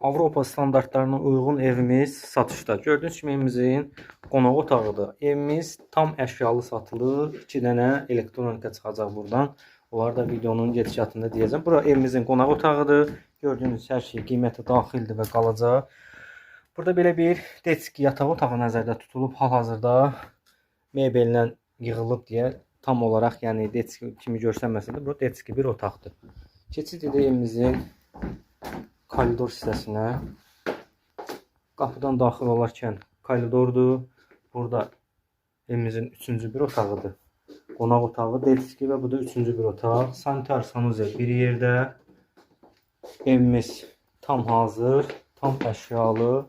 Avropa standartlarına uyğun evimiz satışda. Gördüyünüz kimi evimizin qonaq otağıdır. Evimiz tam əşyalı satılır. 2 dənə elektronika çıxacaq buradan. Onları da videonun gedişatında deyəcəm. Bura evimizin qonaq otağıdır. Gördüyünüz hər şey qiyməti daxildir və qalacaq. Burada belə bir detski yataq otağı nəzərdə tutulub. Hal-hazırda mebellə yığılıb deyə tam olaraq, yəni detski kimi görsənməsə də, bu detski bir otaqdır. Keçid edək evimizin koridor hissəsinə. Qapıdan daxil olarkən koridordur. Burada evimizin 3-cü bir otağıdır. Qonaq otağı, detski və bu da 3-cü bir otaq. Sanitar sanuzel bir yerdə. Evimiz tam hazır, tam əşyalı.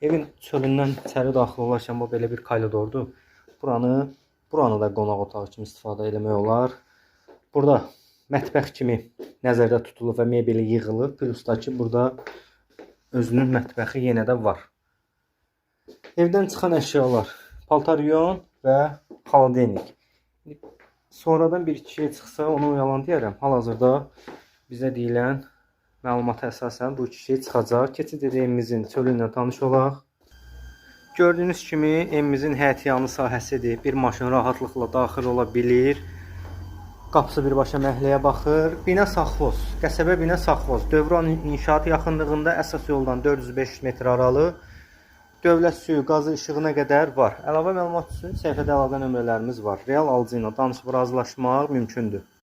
Evin çölündən içəri daxil olarkən bu belə bir koridordur. Buranı da qonaq otağı kimi istifadə etmək olar. Burada mətbəx kimi nəzərdə tutulub və mebeli yığılıb. Plus da ki, burada özünün mətbəxi yenə də var. Evdən çıxan əşyalar paltaryon və xaladenik. Sonradan bir-iki şey çıxsa onu yalan deyərəm. Hal-hazırda bizə deyilən məlumata əsasən bu iki şey çıxacaq. Keçid edək evimizin çölü ilə tanış olaq. Gördüyünüz kimi evimizin həyətyanı sahəsidir. Bir maşın rahatlıqla daxil ola bilir. Qapısı birbaşa məhəlləyə baxır. Binə Savxoz, qəsəbə Binə Savxoz. Dövran inşaat yaxınlığında əsas yoldan 400-500 metr aralı. Dövlət suyu, qazı, işığına qədər var. Əlavə məlumat üçün səhifədə əlaqə nömrələrimiz var. Real alıcı ilə danışıb razılaşmaq mümkündür.